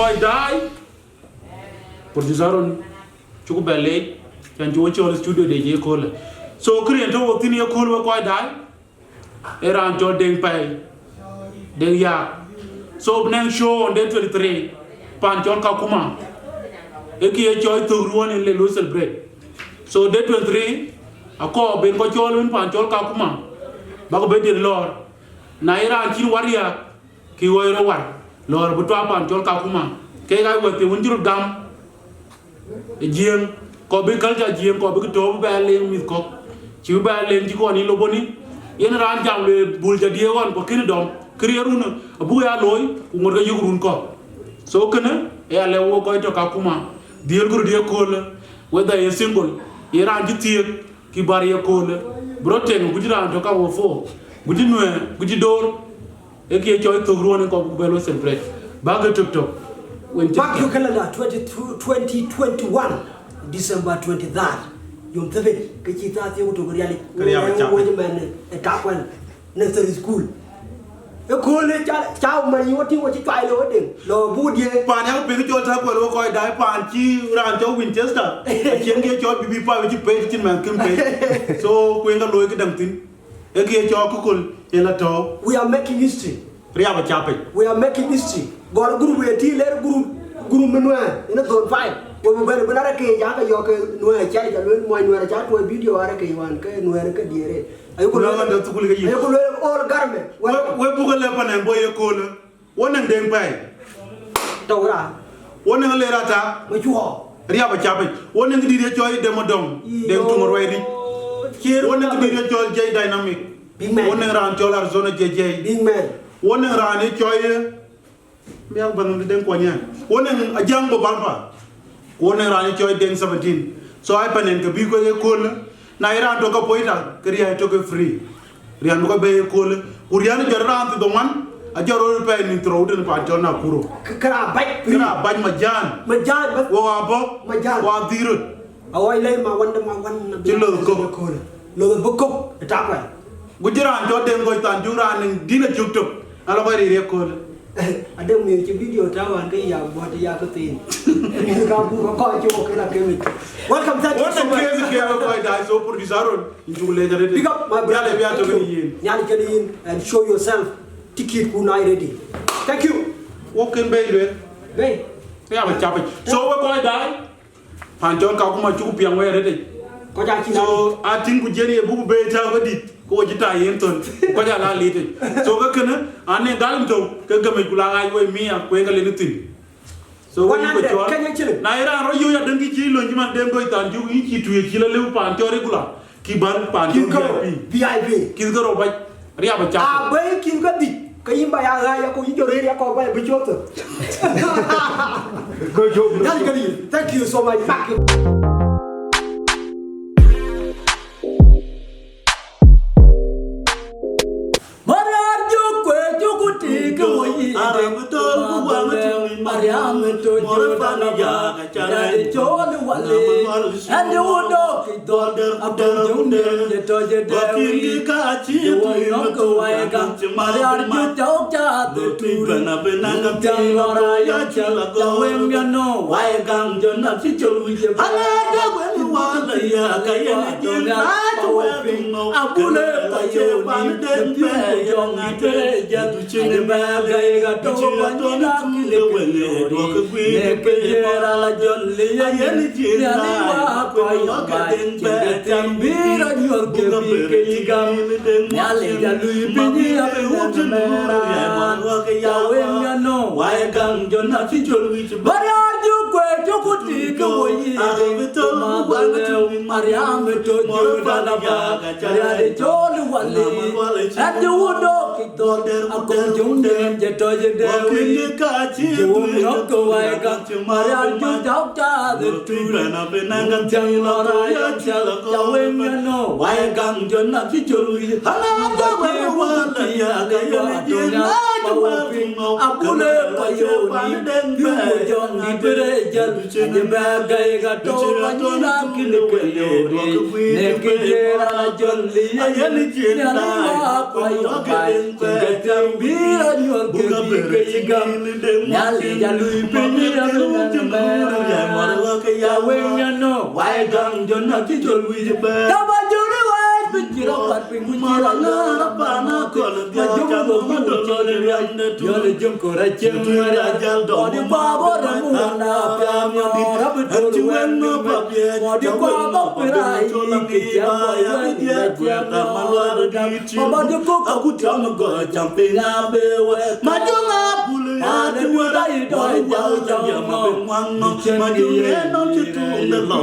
coi dai produceron chuku belle chan chuo chol studio de je kol so krien to tin ye kol coi dai era jol deng pai deng ya so bnen show on day 23 pan chol ka kuma e ki e choy to ruon le lo celebrate so day 23 ako ben ko chol un pan chol ka kuma ba ko be de lor na era chin waria ki woyro war lor bu to pan chol ka kuma ke ga wote wonjur gam e jiem ko be kalja jiem ko be to ba le mi ko ci ba le ci ko ni lo boni yen ran jam le bul ja die won ko kin dom krieruna bu ya loy ku ngor ga yugurun ko so kana e ale wo ko to ka kuma diel guru die ko le whether a single era jitie ki bar ye ko le broten gujira to ka wo fo gujinwe gujidor e ki choy to ruon ko be lo celebrate ba ga tiktok back your calendar 2021 December 23rd yom tebe ke ci ta te wuto gari ali wo je men e ta kwan nursery school e ko le cha ma yi woti wo ci twai lo de lo bu die pan ya pe ko ta ko lo ko dai pan ci ran to Winchester e chen ge cho bibi pa ci pe ci man kin pe so ko nga lo ki dam tin e ge cho ko kul e la to we are making history ria ba cha pe we are making history gor group we ti le group menwa ina don fai wo be be na ke ja ka yo ke no e cha ja lo mo no ra cha to video ara ke wan ke no ra ke dire ayo ko lo nga to kul ge yi ayo ko lo all garme we bu ko le panen boye ko le wonen deng pai to ra wonen le rata ma ju ho ria ba cha pe wonen gi dire choy de modom deng tu ngor wayri wonen gi dire choy jay dynamic wonen ran choy Arizona jj big man wonen ran e choy mi ak banu den ko nya wonen ajang bo balba wonen ran e choy deng 17 so ay panen ke bi ko e ko na ira to ko poita kriya to ko free rian ko be ko le urian jorran to man a joro pe ni tro de pa jona kuro kra baj majan bas wa bo majan wa diru awai le ma wanda ci lo ko lo bu ko ta kwa gujiran to den ko tan juran dina jukto ala ko ri ko ada mi ci video ta wan ke ya bo ya ko tin ni ka bu ko ko ke la ke mi welcome to what the case ke ko dai so producer inju le jare pick up my brother ya le biya to yin nyali ke yin and show yourself ticket ku na ready thank you woken be le be ya ba chape so we ko dai pan jon ka kuma chu piang we re ko ja ci so a tin ku jeni bu be ta ko dit ko jita yen ton ko ja la lite so ga kana ane galim to ke ga me kula ay we mi ak we ga le nitin so we ko chon na ira ro yo ya dangi ci lo ngi man dem ko tan ju yi ci tuye ci la lew pan to regula ki ban pan to VIP ki ga ro ba ria ba cha a be ki ga dit ka yimba ya ga ya ko yi jore ya ko ba bi choto go jo thank you so much back Mariam to Jordan ya cara chol wale and you do ki dolder abdul junde je to je de ka chi wo yo ko wa ga Mariam ju chok cha de tu bana bana ga jang ra ya chala go wem ya no wa ga jonna chi chol wi je ala ga wen wa la ya ka ya ji na to ping abule pa yo ni de pe yo ni de ja tu chi ne ba ga ga to wa ni na ki le ne ke jera la jon le ya ni ji na wa ko yo ga den be tambira yo ke bi ke gam ya le ya lu bi ni ya be wo na ya we ya no wa gang jon na chi chol wi ba ya ju kwe ju ku ti ko yi de to ma ba ne Mariam to ju da na ba ya de chol wa le and you do ki do a ko jung de je to je de wi ka chi yo ko wa ga Mariam ju chok cha de tu na be na ga jang la ra ya cha la ko ya we no wa gang jon na chi chol wi ha na ga we wa la ya ga ya ni na to wa ping abule pa yo ni den be jon ni bere jal je ba ga ga to wa ni na ki le ke ne ke ra jon li ya ni ji na wa pa yo ga Jam bira nyol ke gam Nyali ya lui pini ya ya wenya no wai gam jona ki jol wi je ba Taba jore wai pinjira pat pinjira na pana ko ya jom go mu jole ya jole jom ko ra chem ra jal do di ba bo ra mu na pya myo di rab do wen no pa mo di kwa ba pra ki ja ya di ja ta ma wa di chi ba di ko aku jam go jam pe na be we ma jo na bul ya de wa dai do ja ja ma be wang no ma ju ye no chu tu na lo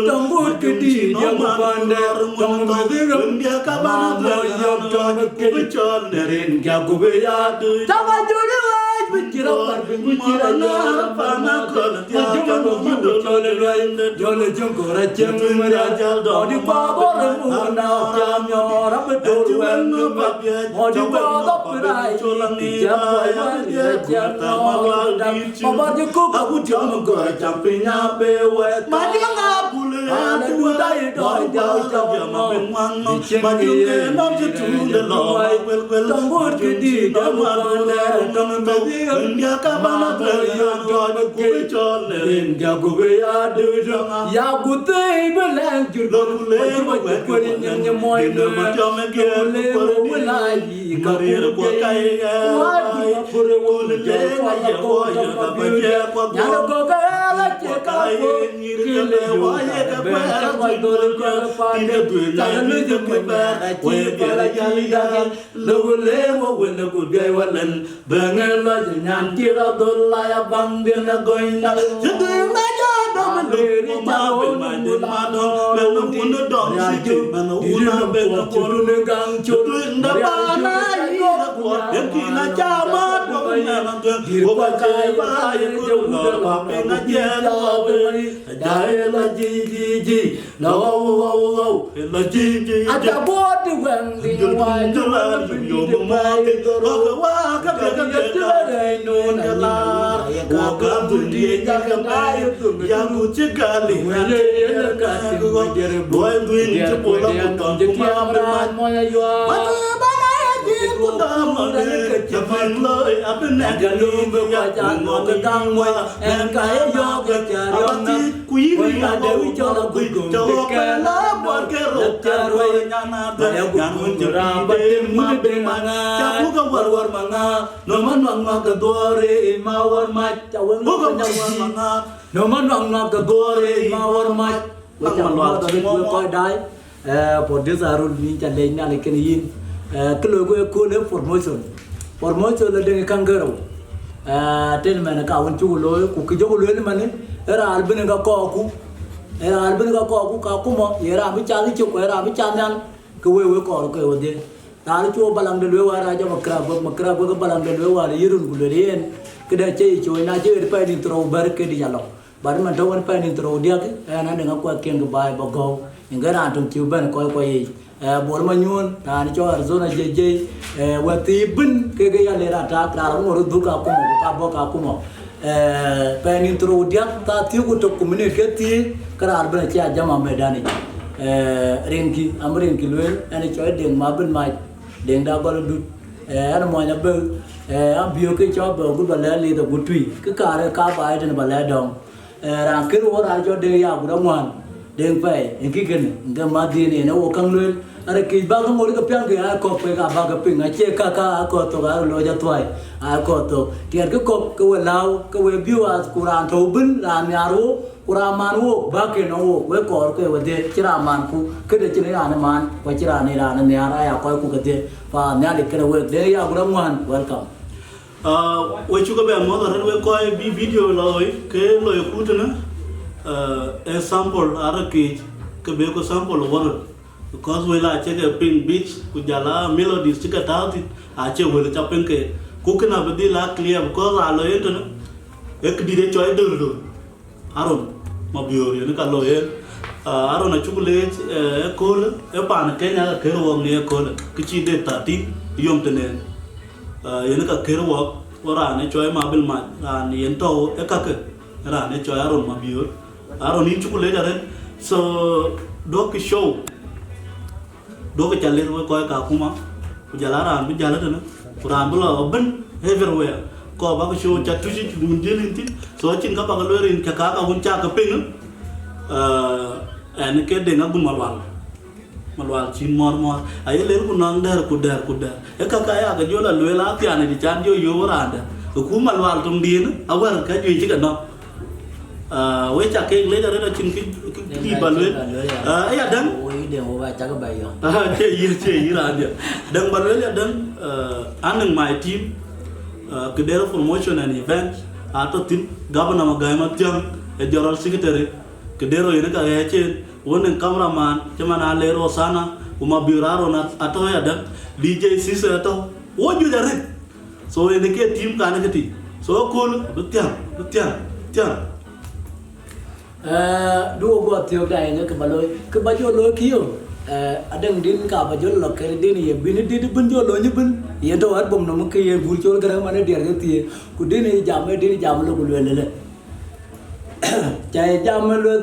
dong bu ke di ya ma ban de dong ma de rum dia ka ba na yo do ke cho ne ren ga go be ya du ta ba ju de wa pinjira par pinjira na pa na ko ya ja go mu cho le yo le jong ko ra chem ra ja do di ba bo ra mu na ja myo ra be do wen no pa mo di ba do pra cho lang ni ja wa ya ja ta ma la di ba di ko aku jam go jam pe na be we ma di nga bu le ya du dai do ja ja ma be wang no ma di ke no chu tu de lo wel dong bu ke di da ma le dong be di ya ka ba na be ya do ko cho le ya go be ya du ya gu te be lang ju do le ma ko ni nya mo le ma cho me ke le wo la yi ka ri ko kai ga wa pu re wo le wa ya ko ya ka ba ya ko ya ko ka la che ka ko ki le wa ya ka ba ra ko do le ko pa de du la le ju ke ba we ke la ya li da le wo le wo we le ko ga wa len ba nga la nyan ti ra do la ya bang de na go na ju du na ja do ma le ri ma be ma de ma do be no ku no do si ti ma no u na be no ko ne gang chu da ba na yi ra ko de ki na cha ma do na na ke ko ba kai ba ye ko no ba be na je no be da la ji no wo la ji ata bo de wen li wa ju la ju yo mo ke ro wa ka be ka de no na la ko ka bu di ja ka ba ya mu che ka li na le ka ti ko bo du ni che po la ko to ma ba mo ya yo ba na ji ku da ma de ke fan loi ap na ga lu be ya ja mo ke tang mo en ka yo ke cha yo na ku yi na de wi cho la ku cho ke la bo ke ro cha ro nya na ba ya ku ju ra ba te ma be ma na cha ku ka war ma na no man wang ma ka do re ma war ma cha wen ku ka nya war ma na no man wang ma ka do re ma war ma wa cha ma do re ku ko dai por de zarul ni cha le na le ken yin cái lời của nó promotion là đừng căng gỡ trên mà nó cao hơn chú lối của cái chỗ lối mà này era albin cái cọ mà era mới cha đi chụp era mới cha nhăn cái quê cọ cái vấn đề ta chú balang de lối ra cho makra cái balang de lối ra irun của lối cái đây chơi chơi na chơi phải đi trâu bar cái đi jalop bar mà đâu phải đi trâu dia cái na đừng có kiêng cái bài bao gầu những cái nào trong chiều bên coi bor manyun na cho Arizona jeje wati bin ke ga yale ra ta kra mo ru duka ko mo pen intro dia ta ti ko to community ke ti kra arban cha jama medani renki amren ki luen ani cho den ma bin mai den da gol du ana mo nya be am bio ke cho be gu ba le le to gu tui ke ka ba den ba le dong ra ke ro ra cho de ya gu da ngwan den phải cái cái này mà đi này nó căng lên ở cái bao cái ngồi cái piang cái có phải cả bao cái pin cái che ka có to cái lo cho tuổi có to thì cái cột cái lao cái view Quran thâu bin là nhà ru Quran man wo ba cái nó wo có cái vấn đề chỉ là man ku cái đấy chỉ là anh man và chỉ là này là nhà ra coi ku cái đấy và nhà để cái nó để ya cũng ngoan welcome we chu ka be mo da we coi video loi ke loi ku tna example araki ke be ko sample war because we la che ke ping beach ku jala melody stika tauti a che we la pen ke ku kana be di la clear because a lo ento no ek di de choi dur do aron ma biori ne ka lo ye aron a chukule ko e pan ke nya ke ro ne ko ke chi de ta ti yom tene ye ne ka ke ro ora ne choi ma bil ma ra ne ento e ka ke ra ne choi aron ma biori aron ni chukule da so do ke show do ke chale we ko ka kuma jala ran bi jala tan ran bu lo ben everywhere ko ba ko show cha tu ci dun delin tin so cin ka ba lo rin ka ka hun cha ka ping en ke de ngam malwal cin mor ay le ku nang der ku e ka ya ga jola lo la ti ane di chan yo yo randa ku malwal tum din awar ka ju ci ka no we cha ke le da cin ki ba le ay dan để hồ ba chắc cái bài rồi che yi randa dan ba le dan anang my team Kedera promotion and event atau tim governor magama tiang general secretary kedero ini kaya chen wonen cameraman cuman ale rosana uma biraro na atau ada DJ sisa atau woju dari so ini ke tim kan keti so cool tiang dua buat tiap day ni ke baju lo kio ada din ka baju lo ke din ye bin din benjo lo ni ben ye to ar bom no ke ye bulchol gara mane der ti ku din jam lo ku le chai jam lo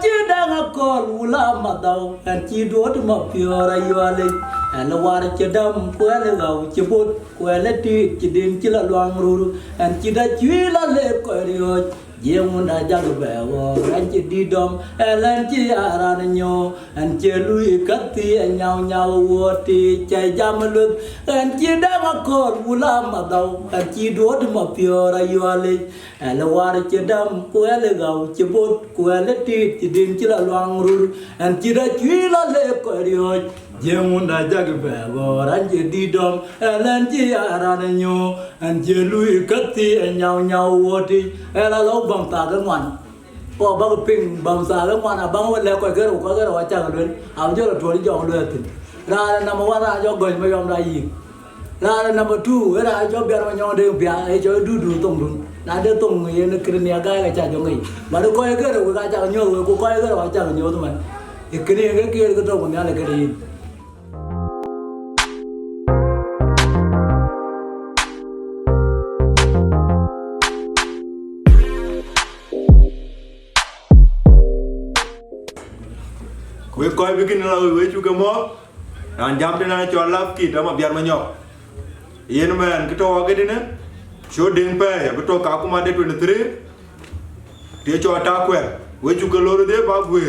chi dang ko ula ma dau an chi do to ma piora yale an war chi dam ko le gau chi bot ko le ti chi din chi la luang ru an chi da chi la le ko rio Jeng da jag bewo an chi di dom elan chi ara nyo an chi lui kati nhau wo ti chai jam lu an chi dang ko ula ma dau an chi do ma piora yale an war chi dam ko le gau chi bot ko le ti chi din chi la luang ru an chi da chi la le ko rio Jeng da jag bewo an chi di dom elan chi ara nyo an chi lui kati nhau wo ti ela lo bang ta cái ngoan po ba cái ping bang sa cái ngoan bang wa le ko cái ro cha cái luôn ao jo là thua đi jong luôn tin ra number 1 ra jo goi ma yom ra yi ra number 2 ra jo bia ma nyong de bia ai jo du tong dun na de tong ye ne kre ne ga cha jo ngai ba do ko cái ro ga cha nyo ko cái ro cha nyo tu man cái này cái to ko ne cái yi we koy begin la we chu ga mo nan jam dina cho la ki da ma biar ma nyok yen man kito wa ga dina show ding pe ya to ka kuma de 23 te cho ta kwe we chu ga lo de ba we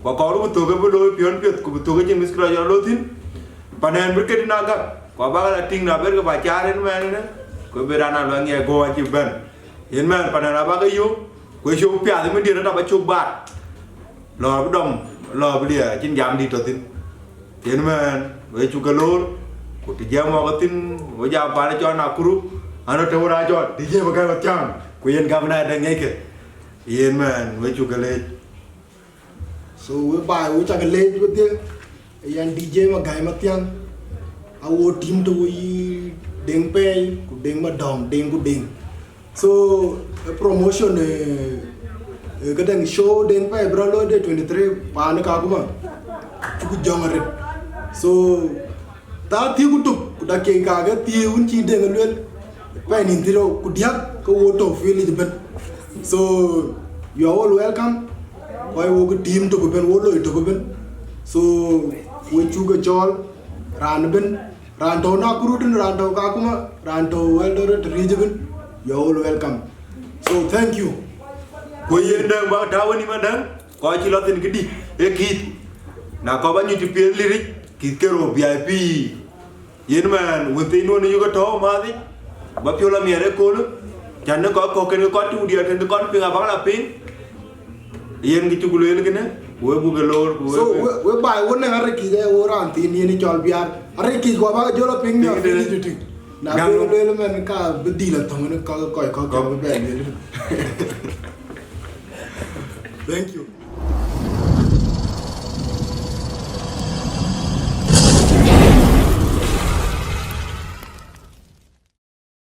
ko ko ru to ga bu lo pion pet ku to ga jing miskra ya lo tin panen bir ke dina ga ko ba la ting na ber ga ba cha ren man ne ko be rana lo nge go chi ben yen man panen ba ga yu ko show pya de mi de na ba chu ba lo dom lo beli cin jam di totin tian man we juga lor ko ti jam wa tin wo ja pa cho na kuru ano te wora cho ti je ba ga chang ko yen ga na da ngai ke yen man we juga le so we ba we cha ga le ko te yan DJ ma gai ma tiang a wo team to we deng pe ku deng ma dom deng ku deng so promotion kadang show deng pa bro lo de 23 pa na ka kuma ku jongare so ta ti ku tuk ku da ke ka ga ti un chi deng lel pa ni tiro ku dia ko wo to feel it ben so you are all welcome why wo ku team to ku ben wo lo to ku ben so we chu ga jol ran ben ran to na ku rudin ran to ka kuma ran to well do to region you are all welcome so thank you ko yen dang ba ta woni ma dang ko ci lo tin gidi e kit na ko ba ñu ci pier lirik ki kero VIP yen man wonte no ni yugo to ma di ba pio la miere ko lu tan ko ken ko tu dia tan ko pinga ba la pin yen gi ci gulo yel gene wo bu ga lor so we bay won na rek ki wo ran tin ni chol biar rek ki ko ba jolo ping na fi ni juti na be le men ka be di la tong ne ko be Thank you.